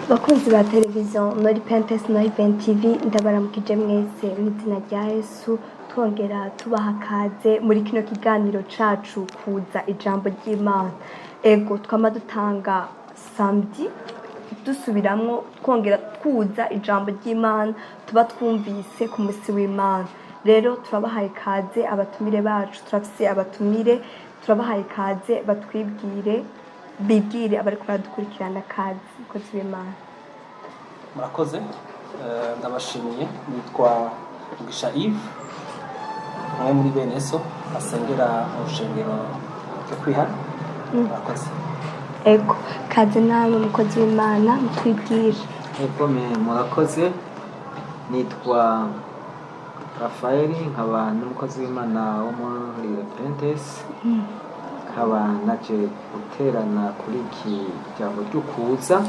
Bakunzi ba televiziyo muri Pentest na Event TV ndabaramukije mwese mu izina rya Yesu twongera tubaha kaze muri kino kiganiro cacu kuza ijambo ry'Imana. Ego twama dutanga samedi dusubiramwo twongera kuza ijambo ry'Imana tuba twumvise ku musi w'Imana. Rero turabahaye kaze abatumire bacu, turafise abatumire, turabahaye kaze batwibwire bibwire abariko baradukurikirana kazi mukozi w'Imana. Murakoze, ndabashimiye. Nitwa Mugisha Yves, umwe muri bene so asengera mu rushengero ryo kwihana. Murakoze. Ego kaze namwe mukozi w'Imana mutwibwire. Ego murakoze, nitwa Rafael, nkaba n'umukozi w'Imana wo muri Pentest. Nkaba naje guterana kuri iki jambo ry'ukuza.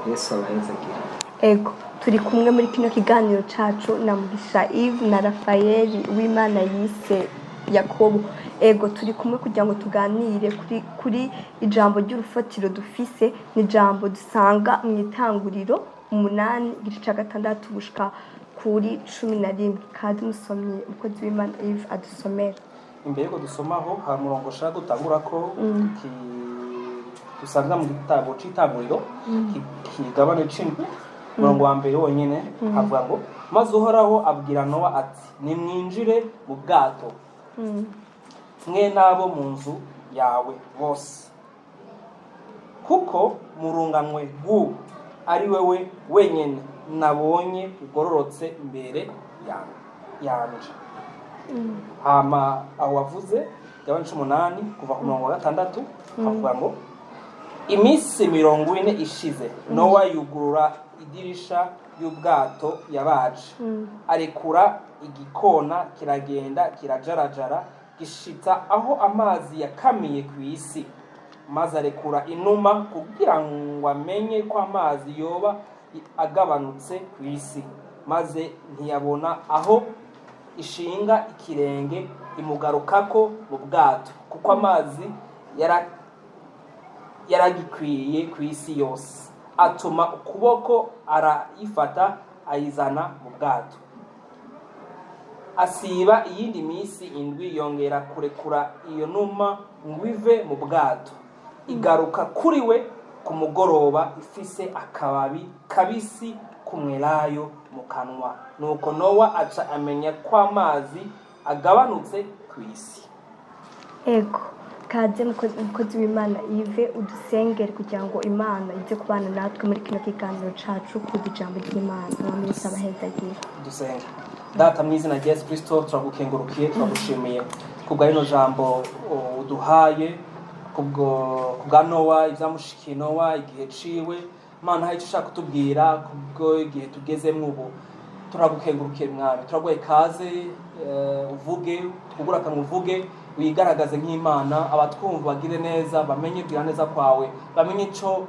Yesu abahezagiwe. Ego turi kumwe muri kino kiganiro cacu na Mugisha Yves na Rafael w'Imana yise Yakobo. Ego turi kumwe kugira ngo tuganire kuri ijambo ry'urufatiro dufise, ni ijambo dusanga mu itanguriro 8 igice ca 6 gushika kuri 11. Kazi musomye umukozi w'Imana Yves adusomera. Imbere ko dusomaho ha murongo shaka gutangura ko dusanga mu gitabo c'itanguriro kigabane c'indwi murongo wa mbere wonyene havuga ngo maze uhoraho abwira Nowa ati nimwinjire mu bwato mwe nabo mu nzu yawe bose kuko murunganwe rw'ubu ari wewe wenyene nabonye ugororotse imbere yanje. Hama aho wavuze gabane 8 kuva ku murongo wa 6 havuga ngo imisi 40 ishize Nowa yugurura idirisha y'ubwato yabaje arekura igikona kiragenda kirajarajara gishita aho amazi yakamiye ku isi, maze arekura inuma kugira ngo amenye ko amazi yoba agabanutse ku isi, maze ntiyabona aho ishinga ikirenge imugarukako mu bwato kuko amazi yaragikwiye ku isi yose. Atuma ukuboko arayifata ayizana mu bwato. Asiba iyindi misi 7 yongera kurekura iyo numa ngwive mu bwato, igaruka kuri we ku mugoroba ifise akababi kabisi kumwelayo mu kanwa. Nuko Nowa aca amenya ko amazi agabanutse ku isi. Ego kaze mukozi w'Imana Yves udusengere kugira ngo Imana ize kubana natwe muri kino kiganiro cacu kuza ijambo ry'Imana. Namwe abahezagiwe. Dusenga. Data mu izina rya Yesu Kristo turagukengurukiye, turagushimiye kubwa rino jambo uduhaye kubwa Nowa, ivyamushikiye Nowa igihe ciwe. Mana hari icyo ushaka kutubwira kubwo igihe tugezemwo ubu. Turagukengurukiye mwami, turaguhaye kaze uvuge, twugura akanwa uvuge, wigaragaze nk'Imana, abatwumva bagire neza, bamenye kugira neza kwawe, bamenye ico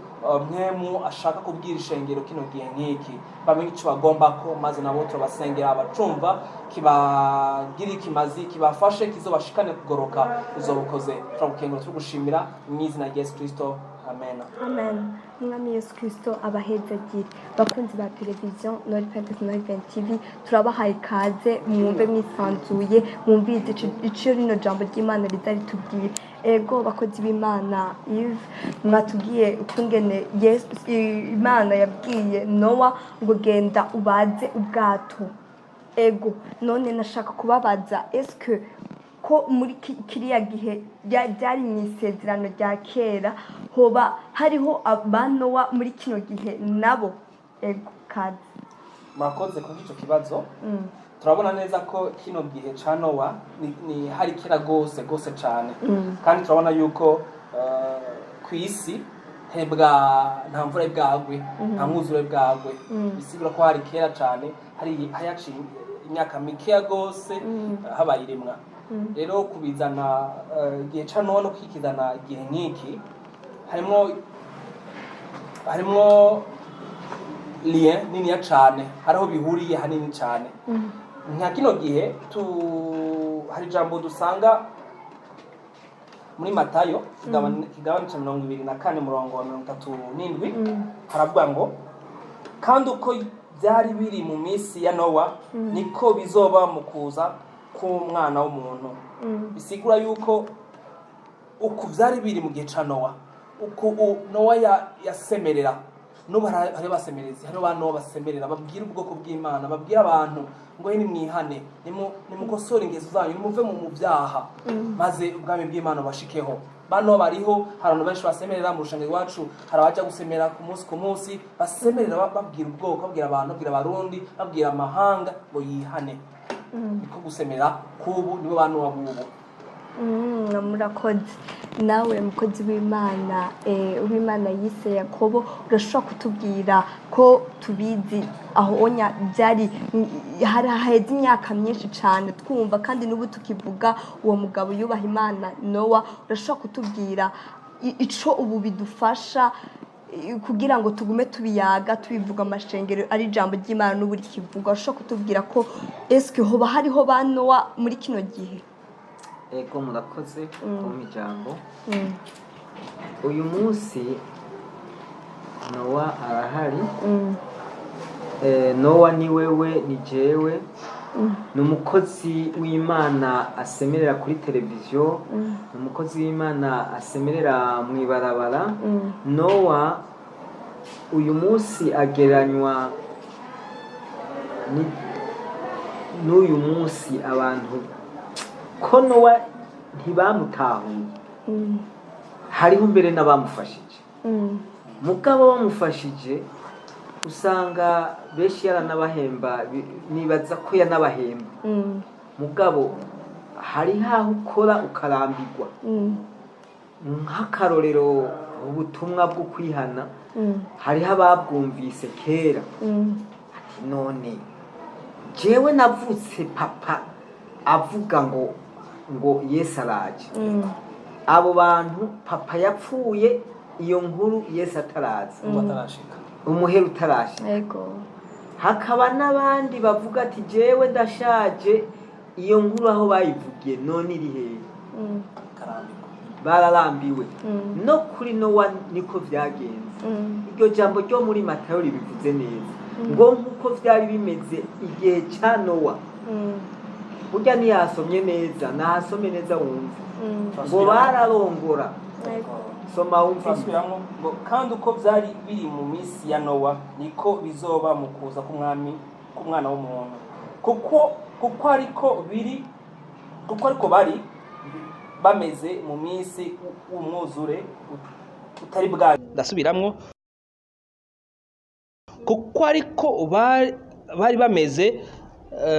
mwemu ashaka kubwira ishengero kino gihe nk'iki, bamenye ico bagomba ko, maze nabo turabasengera abacumva kibagira ikimazi, kibafashe kizobashikane kugoroka uzobukoze. Turagukengura tugushimira mu izina rya Yesu Kristo. Amen. Amen. Mwami Yesu Kristo abahezagire. Bakunzi ba televiziyo nori Pentest na Event TV turabahaye kaze mwumve mwisanzuye, mwumvize ico rino jambo ry'Imana rizari tubwire. Ego bakozi b'Imana Yves mwatubwiye ukungene Yesu Imana yabwiye Nowa ngo genda ubaze ubwato. Ego none nashaka kubabaza eske ko muri kiriya gihe byari mwisezerano rya kera hoba hariho abanowa muri kino gihe nabo. Ego kazi murakoze kuri ico kibazo. Turabona neza ko kino gihe ca Nowa ni hari kera gose cane, kandi turabona yuko ku isi nta mvura bwagwe, nta mwuzure bwagwe, bisigura ko hari kera cane, hari hayaciye imyaka mikeya gose habaye iremwa. Rero kubizana igihe ca Nowa no kwikizana igihe nk'iki harimwo lien nini cane, hariho bihuriye hanini cane. Nka kino gihe hari jambo dusanga muri Matayo kigabane ca 24 murongo wa 37 haravuga ngo kandi uko byari biri mu minsi ya Nowa niko bizoba mu kuza k'umwana w'umuntu. Bisigura yuko uku byari biri mu gihe ca Nowa, uku Nowa yasemerera n'ubu hari basemerezi, hari abantu basemerera babwira ubwoko bw'Imana, babwira abantu ngo ni mwihane, nimukosore ingeso zanyu, nimuve mu byaha maze ubwami bw'Imana bashikeho. Bano bariho, hari abantu benshi basemerera mu rushanga iwacu, hari abaja gusemerera ku munsi basemerera babwira ubwoko, babwira abantu, babwira abarundi, babwira amahanga ngo yihane. Niko gusemerera kubu nibo bantu wabubu. Murakoze. Nawe mukozi w'Imana, uw'Imana yise Yakobo, urashobora kutubwira ko tubizi aho onya byari hari haheze imyaka myinshi cyane twumva kandi n'ubu tukivuga uwo mugabo yubaha Imana Nowa. Urashobora kutubwira ico ubu bidufasha kugira ngo tugume tubiyaga tubivuga amashengero ari ijambo ry'Imana n'ubu rikivuga? Urashobora kutubwira ko eske hoba hariho ba Nowa muri kino gihe? Ego murakoze mw'ijambo. Uyu munsi Nowa arahari. Nowa ni wewe, ni jewe, ni umukozi w'Imana asemerera kuri televiziyo, ni umukozi w'Imana asemerera mw'ibarabara. Nowa uyu munsi ageranywa n'uyu munsi abantu ko Nowa ntibamutahuye. Hariho mbere n'abamufashije, mugabo bamufashije usanga benshi yaranabahemba, nibaza ko yanabahemba. Mugabo hari haho ukora ukarambirwa. Nk'akarorero ubutumwa bwo kwihana, hariho ababwumvise kera, none jewe navutse papa avuga ngo Yesu araje. Abo bantu papa yapfuye iyo nkuru Yesu ataraza, umuhero utarashika. Hakaba n'abandi bavuga ati jewe ndashaje, iyo nkuru aho bayivugiye none iri hehe? Bararambiwe. No kuri Nowa niko byagenze. Iryo jambo ryo muri Matayo ribivuze neza ngo nkuko byari bimeze igihe cya Nowa. Burya ntiyasomye neza, nahasome neza wumve ngo bararongora. Soma wumve ngo kandi uko byari biri mu minsi ya Nowa niko bizoba mu kuza k'umwana w'umuntu. Kuko ariko bari bameze mu minsi umwuzure utari bwa. Ndasubiramwo. Kuko ariko bari bameze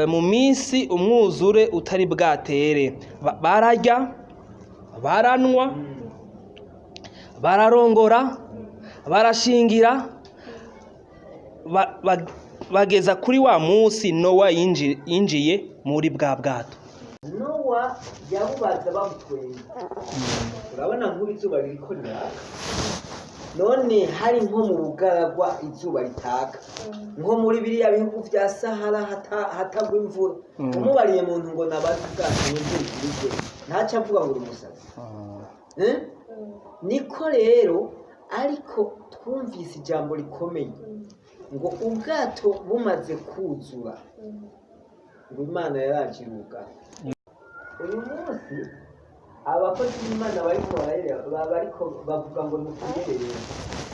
mu minsi umwuzure utari bwatere, bararya, baranwa, bararongora, barashingira, bageza kuri wa munsi Nowa yinjiye muri bwa bwato. Nowa yabubaza bamutwenga. Urabona nk'ubu izuba ririko riraka, none hari nko mu bugaragwa izuba ritaka, nko muri biriya bihugu vya Sahara hatagwa imvura. Umubariye muntu ngo nabazi ubwato n'imvura igirigwe, ntaca avuga ngo uri umusazi. Niko rero ariko twumvise ijambo rikomeye ngo ubwato bumaze kuzura ngo Imana yaraje ubwato. Uyu munsi abakozi b'Imana bariko bavuga ngo nukugerere,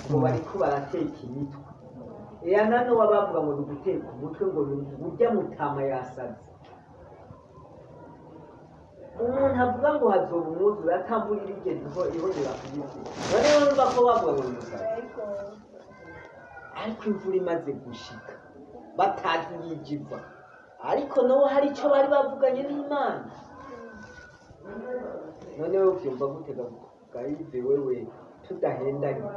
ngo bariko barateka imitwe. Nano bavuga ngo nuguteka umutwe, ngo burya mutama yasaze. Umuntu avuga ngo hazoba umwuzure atambura irigeze ihonera ku giti, rero urumva ko bavuga ngo musaze. Ariko imvura imaze gushika batazi yijiva, ariko naho hari icyo bari bavuganye n'Imana. None wewe uvyumva gutega bwarize wewe tudahendanye?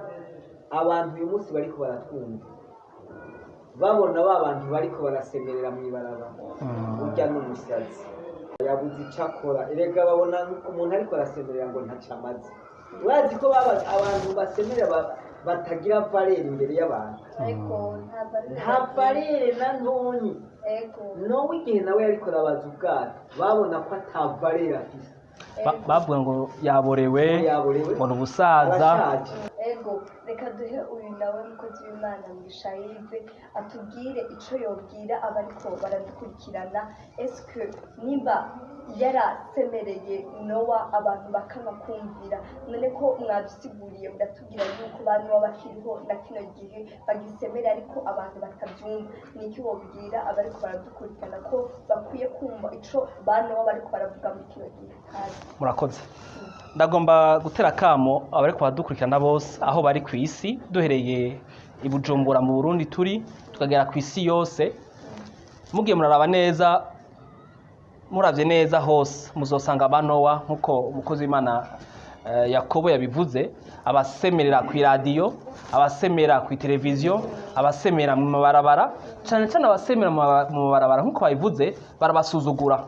Abantu uyu munsi bariko baratwumva, babona bantu bariko barasemerera mw'ibarabara, burya n'umusazi yabuze icakora. Erega babona umuntu ariko arasemerera ngo ntacamaze. Urazi ko abantu basemerera batagira valere imbere y'abantu. Nta valere na ntonyi. Nowe igihe nawe yariko arabaza ubwato, babona ko ata valere afise. bavuga ngo yaborewe ngo ni ubusaza. ego reka duhe uyu nawe mukozi w'Imana Mwarahezagiwe atubwire ico yobwira abariko baradukurikirana. Eske nimba yarasemereye Nowa abantu bakanga kumvira, none ko mwadusiguriye muratubwira yuko bantu bakiriho na kino gihe bagisemera ariko abantu batabyumva, niki wobwira abariko baradukurikirana ko bakwiye kumva ico bantu bariko baravuga muri kino gihe? Murakoze. Ndagomba gutera kamo abariko baradukurikirana bose aho bari ku isi, duhereye i Bujumbura mu Burundi turi tukagera ku isi yose. Mugiye muraraba neza, muravye neza hose muzosanga abanowa nkuko umukozi w'Imana Yakobo yabivuze, abasemerera ku radio, abasemera ku televiziyo, abasemera mu mabarabara, cyane cyane abasemera mu mabarabara nkuko babivuze barabasuzugura.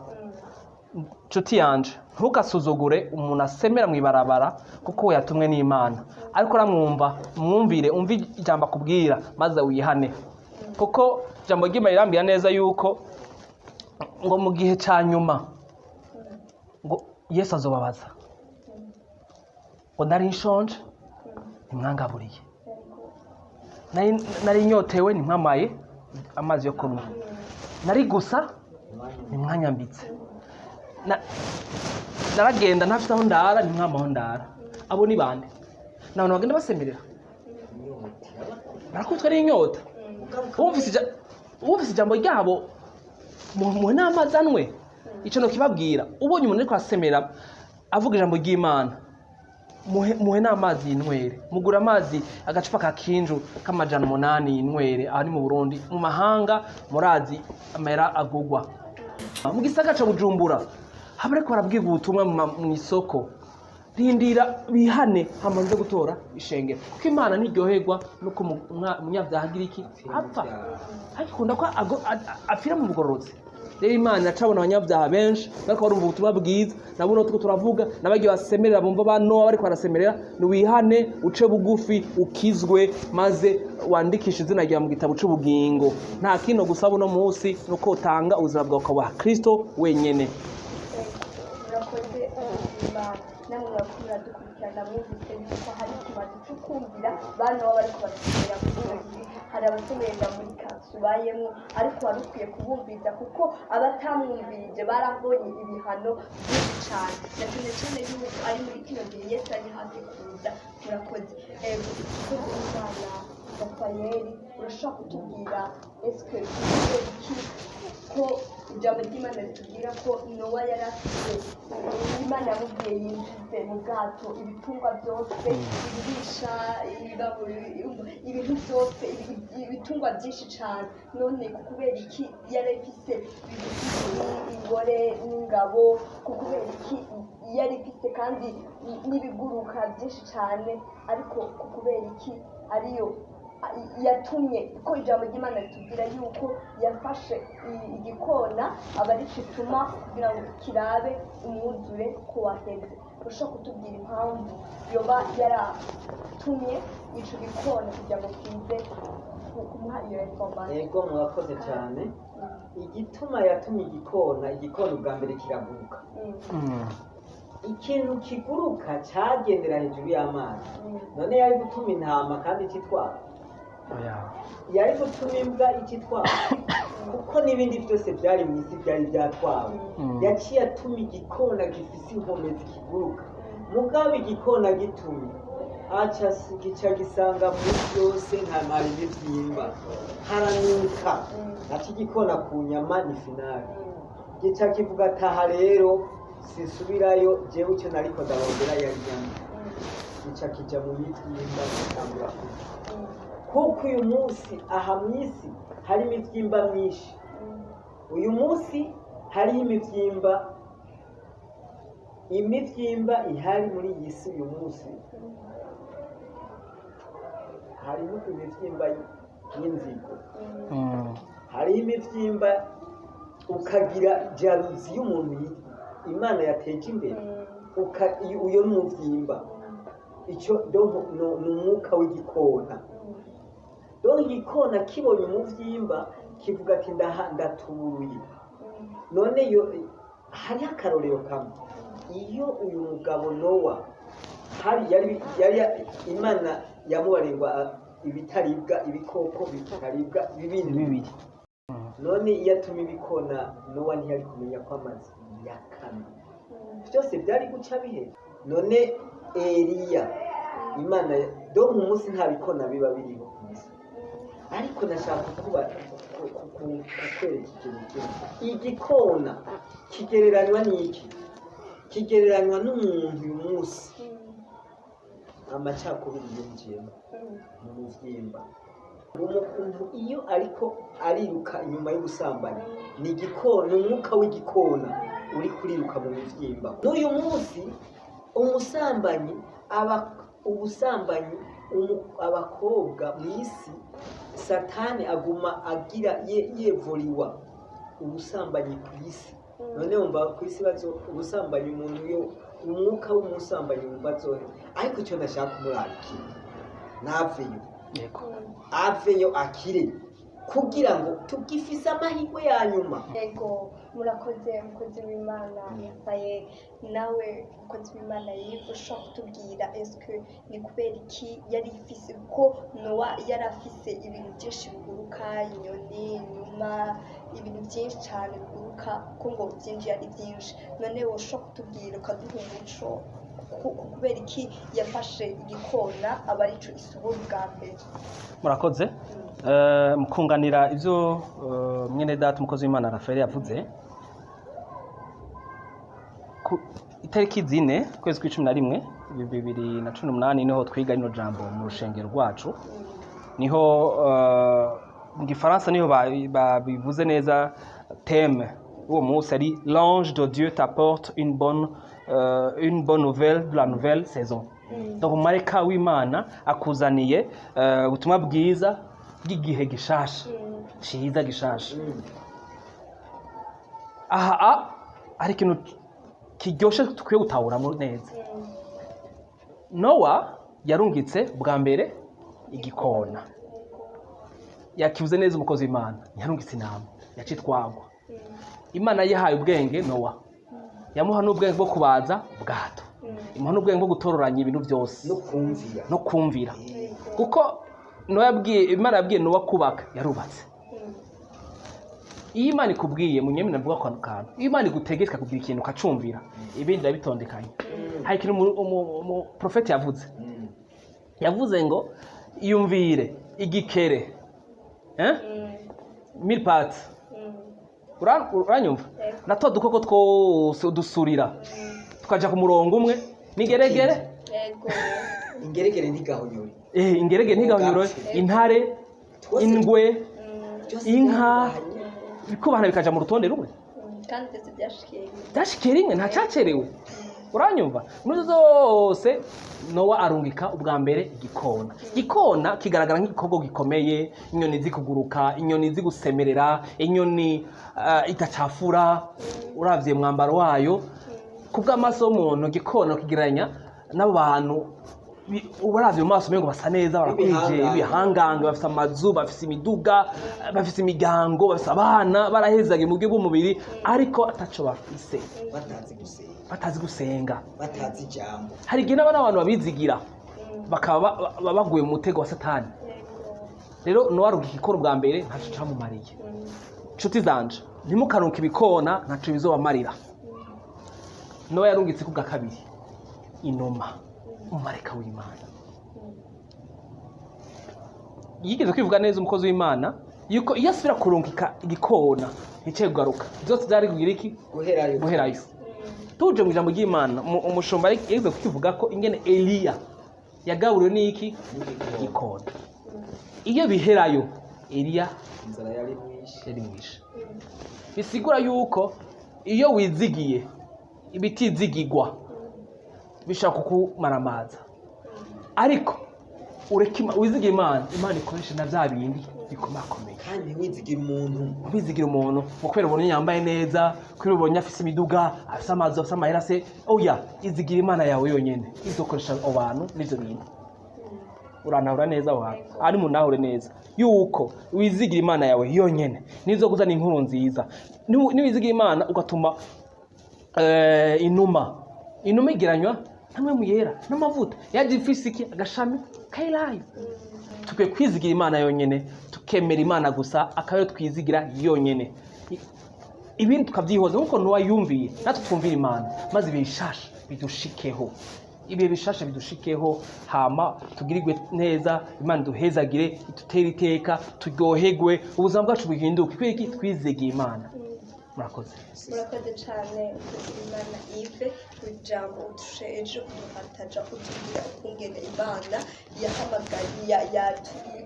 Nshuti yanje, ntugasuzugure umuntu asemera mu ibarabara kuko we yatumwe n'Imana, ariko ramwumva mwumvire, umvi ijambo akubwira maze wihane, kuko ijambo ry'Imana rirambira neza yuko ngo mu gihe cya nyuma ngo Yesu azobabaza ngo nari nshonje ntimwangaburiye, nari nyotewe ntimwamaye amazi yo kunywa, nari gusa ntimwanyambitse, naragenda ntafite aho ndara ntimwamaho ndara. Abo ni bande? Ni abantu bagenda basemerera, barakubitwa n'inyota. Wumvise ijambo ryabo muhe n'amazi anywe. Icyo nokibabwira, ubonye umuntu ariko asemera avuga ijambo ry'Imana, muhe n'amazi y'inywere. Mugura amazi agacupa ka kinju k'amajana 8 y'inywere. Aha ni mu Burundi. Mu mahanga murazi amera agugwa. Mu gisagara ca Bujumbura habariko barabwirwa ubutumwa mu isoko, rindira bihane hamaze gutora ishengero, kuko Imana ntiryoherwa nuko umunyabyaha agira iki apfa, akikunda ko apfira mu bugororotsi. Rero Imana iracabona abanyabyaha benshi bariko barumva ubutumwa bwiza, nabo no turavuga n'abagiye basemerera bumva bano bariko barasemerera, niwihane uce bugufi ukizwe maze wandikisha izina rya mu gitabo c'ubugingo. Nta kino gusaba uno munsi nuko utanga ubuzima bwawe kwa Kristo wenyene. Namwe bakura dukurikirana mwumvise yuko hari ikibazo cyo kumvira bano bariko barasemerera muri hari abasemerera muri cacu bayemwo, ariko wari ukwiye kubumviza kuko abatamwumvirije barabonye ibihano byinshi cyane, na cyane cyane yuko ari muri kino gihe Yesu ari hafi kuza. Murakoze. Kuko Imana Rafaeli urashaka kutubwira eske ko ijambo ry'Imana ritubwira ko Nowa yari afite Imana yamubwiye yinjize mu bwato ibitungwa byose, ibirisha, ibintu byose, ibitungwa byinshi cyane. None kubera iki yari ifite ingore n'ingabo, kubera iki yari ifite kandi n'ibiguruka byinshi cyane, ariko kubera iki ariyo yatumye ko ijambo ry'Imana ritubwira yuko yafashe igikona aba ari kituma kugira ngo kirabe umwuzure ko waheze. Ushobora kutubwira impamvu yoba yaratumye ico gikona kugira ngo kize kumuha iyo information? Yego, mwakoze cyane. Igituma yatumye igikona ubwa mbere kiraguruka. Ikintu kiguruka cyagendera hejuru y'amazi, none yari gutuma intama kandi kitwara, yari gutuma imbwa ikitwara, kuko n'ibindi byose byari mu isi byari byatwawe. Yaciye atuma igikona gifise inkomezi kiguruka. Mugabo igikona gitumye gica gisanga muri byose nta mpari n'ibyimba, haranuka. Ati igikona ku nyama ni finale. Gica kivuga ataha rero sisubirayo, jewe icyo nariko ndabongera yari nyama. Gica kija mu mibyimba gitangura kurya. Kuko uyu munsi aha mu isi hari imibyimba myinshi. Uyu munsi hariho imibyimba ihari muri iyi si uyu munsi. Hariho imibyimba y'inzigo, hariho imibyimba ukagira jaluzi y'umuntu Imana yateje imbere, uyo ni umubyimba. Icyo ni umwuka w'igikona. Dore igikona kibonye umubyimba kivuga ati ndatubuye. None yo hari akarorero kamwe. iyo uyu mugabo Nowa yari Imana yamubarirwa ibitaribwa ibikoko bitaribwa bibiri none iyo atuma ibikona Nowa ntiyari kumenya ko amazi yakama byose byari guca bihe none Eliya Imana do mu munsi nta bikona biba biriho ariko nashaka kukwereka ikintu kimwe igikona kigereranywa n'iki kigereranywa n'umuntu uyu munsi amacakubiri yinjiyemo mu muvyimba umuntu iyo ariko ariruka inyuma y'ubusambanyi ni igikona umwuka w'igikona uri kuriruka mu muvyimba n'uyu munsi umusambanyi abakobwa mw'isi satani aguma agira yevuriwa ubusambanyi ku isi none wumva ku isi ubusambanyi umuntu yo umwuka w'umusambanyi wumva azohe ariko icyo ndashaka kumurarikira aveyo akire kugira ngo tugifise amahirwe ya nyuma. Yego murakoze mukozi w'Imana yasaye nawe mukozi w'Imana yivu ushobora kutubwira eske ni kubera iki yari ifise ko Nowa yari afise ibintu byinshi biguruka inyoni inyuma ibintu byinshi cyane biguruka ko ngo byinjiye ari byinshi none wowe ushobora kutubwira ukaduha umuco kubera iki yafashe igikona aba arico isubo bwa mbere. Murakoze mukunganira ivyo mwene data umukozi w'Imana Rafael yavuze ku itariki 4 kwezi kwa 11 2018 niho twiga rino jambo mu rushengero rwacu niho mu gifaransa niho babivuze neza thème uwo munsi ari l'ange de Dieu t'apporte une bonne nouvelle de la nouvelle saison. Donc mareka w'Imana akuzaniye ubutumwa bwiza bw'igihe gishasha ciza gishasha. Aha ari kintu kiryoshe tukwiye gutahuramo neza. Nowa yarungitse bwa mbere igikona yakivuze neza umukozi w'Imana yarungitse inama yacitwagwa. Imana yahaye ubwenge Nowa yamuha n'ubwenge bwo kubaza ubwato imuha n'ubwenge bwo gutororanya ibintu byose no kumvira kuko Imana yabwiye Nowa kubaka yarubatse. Iyo Imana ikubwiye munyemina mvuga kwa kantu iyo Imana igutegeka kugira ikintu kacumvira ibindi ndabitondekanye. Hari ikintu mu profeti yavuze ngo iyumvire igikere milpat uranyumva nato dukoko twose udusurira tukaja ku murongo umwe nigeregere ingeregere ntigahonyore ingeregere ntigahonyore intare ingwe inka bikubana bikaja mu rutonde rumwe kandi byashikiye rimwe nta cyacerewe uranyumva muri zose Nowa arungika ubwa mbere igikona kigaragara nk'igikoko gikomeye inyoni zikuguruka inyoni zigusemerera inyoni igacafura uravye mwambaro wayo kubw'amaso y'umuntu igikona kigiranya n'abantu uravye mu maso mengo basa neza barakwije ibihanganga bafise amazu bafise imiduga bafise imigango bafise abana barahezagiye mu bw'ubwo mubiri ariko ataco bafise batazi gusenga batazi ijambo. Hari igihe n'abantu babizigira bakaba baguye mu mutego wa satani. Rero Nowa arungika igikona bwa mbere ntaco camumariye. Nshuti zanje ntimukaruka ibikona ntaco bizobamarira. Nowa yarungitse kubwa kabiri inuma umareka w'Imana. Yigeze kwivuga neza umukozi w'Imana yuko iyo asubira kurungika igikona ntice kugaruka byose byari kugira iki guherayo. Tuje mu ijambo ry'Imana umushumba yigeze kukivuga ko ingene Eliya yagaburiwe n'iki igikona. Iyo biherayo Eliya inzara yari mwishe. Bisigura yuko iyo wizigiye ibitizigigwa bishaka kukumaramaza ariko wizigiye Imana ikoresha na bya bindi bikomakomeye kandi wizigira umuntu mu kubera ubonye yambaye neza kubera ubonye afise imiduga afise amazi afise amahera se oya izigira Imana yawe yonyene izokoresha abantu n'ivyo bintu uranahura neza wawe ari munahure neza yuko wizigira Imana yawe yonyene nizo kuzana inkuru nziza niwizigira Imana ugatuma inuma inuma igeranywa hamwe mu yera n'amavuta yaje ifise iki agashami kayirayo. Tukwiye kwizigira Imana yonyene, tukemera Imana gusa akayo twizigira yonyene, ibindi tukavyihoza nkuko Nowa yumviye, natwe twumvira Imana maze bishasha bidushikeho, ibihe bishasha bidushikeho, hama tugirirwe neza, Imana duhezagire, itutere iteka, turyoherwe, ubuzima bwacu buhinduke, kwiki twizigiye Imana. Murakoze cyane Imana Ive ijambo udusheje kudufataja kutugira ukungene Imana yahamagariye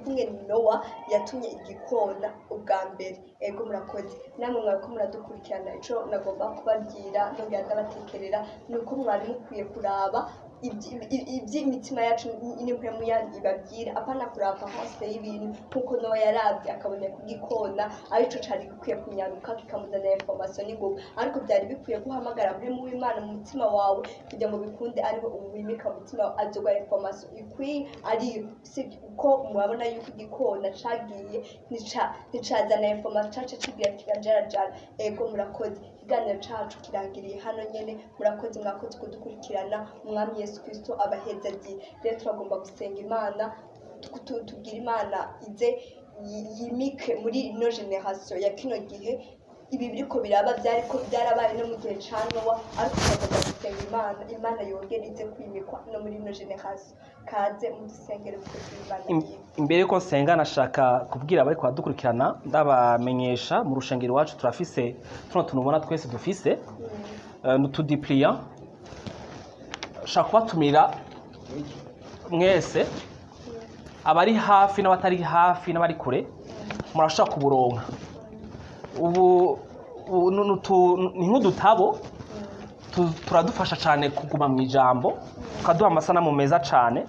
kumwe Nowa yatumye igikona ubwa mbere. Ego murakoze namwe mwako muradukurikirana, ico nagomba kubabwira nongera ndabatekerera nuko mwari mukwiye kuraba iby'imitima yacu n'impwemu ibabwira, apana kurava hose y'ibintu nkuko Nowa yaravye akabona kugikona arico cari gikwiye kunyaruka kikamuzanira information n'ingoga, ariko byari bikwiye guhamagara mpwemu w'Imana mu mutima wawe kugira ngo bikunde ariwe umwimika mu mutima wawe azogwa information ikwiye ari uko murabona yuko igikona cagiye nicazana information cace kigira kigajarajara. Ego murakoze, ikiganiro cacu kirangiriye hano nyene. Murakoze, mwakoze kudukurikirana. Umwami Yesu Kristo abahezagiwe. Rero turagomba gusenga Imana, tubwira Imana ize yimike muri ino generation ya kino gihe. Ibi biriko biraba byarabaye no mu gihe ca Nowa, ariko turagomba gusenga Imana yongere ize kwimikwa no muri ino generation. Kaze mudusengere Imana. Imbere ko nsenga nashaka kubwira abari kwadukurikirana ndabamenyesha mu rushengero wacu turafise tuno tunubona twese dufise n'utudipliant. Shaka kubatumira mwese abari hafi n'abatari hafi n'abari kure, murashaka kuburonka. Ubu ni nk'udutabo turadufasha cyane kuguma mu ijambo, tukaduha amasanamu meza cyane,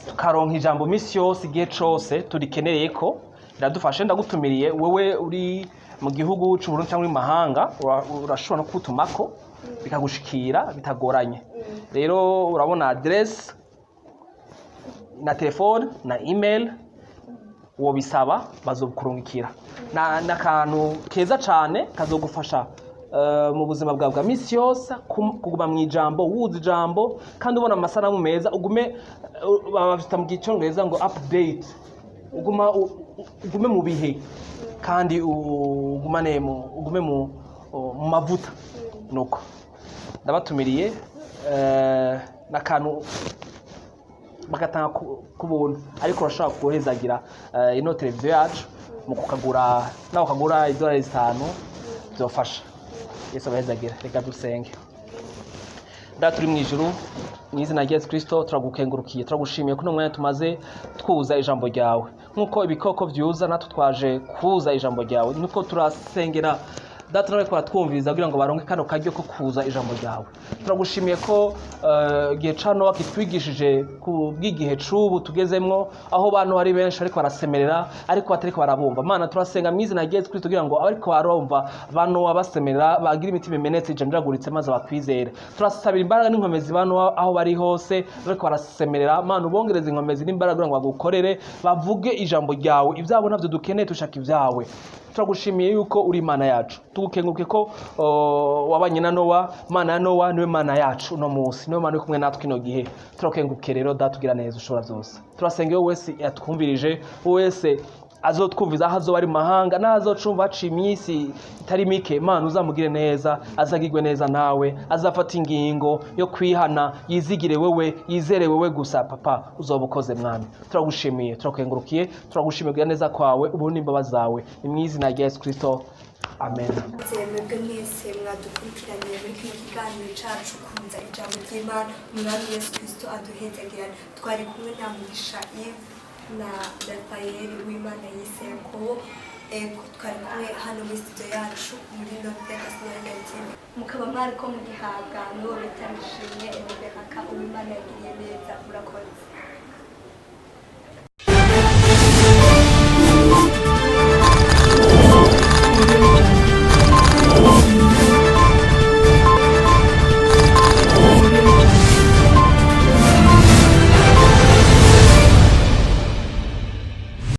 tukaronka ijambo misi yose igihe cose turikeneye ko biradufasha. Ndagutumiriye wewe uri mu gihugu cy'u Burundi cyangwa mu mahanga, urashobora no kutumako bikagushikira bitagoranye. Rero urabona adresse na telefone na email, uwo bisaba bazokurungikira na kantu keza cyane kazogufasha mu buzima bwawe bwa misi yose kuguma mu ijambo, wuzi ijambo kandi ubona amasanamu meza, ugume babita mu gicongereza ngo update, ugume mu bihe kandi ugume mu mavuta. Nuko ndabatumiriye n'akantu bagatanga ku buntu, ariko urashobora kuhezagira ino televiziyo yacu mu kukagura, nawe ukagura $5 byofasha. Yesu abahezagira. Reka dusenge. Data turi mu ijuru, mu izina rya Yesu Kristo turagukengurukiye, turagushimiye ko mwanya tumaze twuza ijambo ryawe, nkuko ibikoko vyuza natwe twaje kuza ijambo ryawe. Nuko turasengera Data nawe ko twumviriza kugira ngo baronke kano karyo ko kuza ijambo ryawe. Turagushimiye ko gihe ca Nowa kitwigishije ku bw'igihe c'ubu tugezemwo, aho abantu hari benshi ariko barasemerera ariko batariko barabumva. Mana turasenga mu izina rya Yesu Kristo kugira ngo abariko barumva bano basemerera bagira imitima imenetse ijamiraguritse maze bakwizera. Turasabira imbaraga n'inkomezi bano aho bari hose bariko barasemerera. Mana ubongereze inkomezi n'imbaraga kugira ngo bagukorere, bavuge ijambo ryawe, ivyabo navyo dukeneye, tushaka ivyawe. Turagushimiye yuko uri Imana yacu, tugukenguruke ko wabanye na Nowa. Mana ya Nowa niwe Mana yacu uno munsi, niwe Mana uri kumwe natwe kino gihe. Turakenguruke rero Data tugira neza ushobora byose. Turasengeye wese yatwumvirije, wese azotwumviza aho azoba ari mahanga, n'azocumva haciye iminsi itari mike. Mana uzamugire neza, azagirwe neza nawe, azafata ingingo yo kwihana, yizigire wewe, yizere wewe gusa. Papa uzoba ukoze Mwami. Turagushimiye, turakengurukiye, turagushimiye kugira neza kwawe, ubundi imbabazi zawe, ni mu izina rya Yesu Kristo. Amen. Mwebwe mwese mwadukurikiraniye muri kino kiganiro cacu kuganira ijambo ry'Imana. Umwami Yesu Kristo aduhezagira. Twari kumwe na Mugisha na Rafael w'Imana yise Yakobo. Twari kumwe hano muri studio yacu muri Nowa. Mukaba mwariko mu gihabwa n'uwo bitarishimye Rebeka uw'Imana yagiriye neza. Murakoze.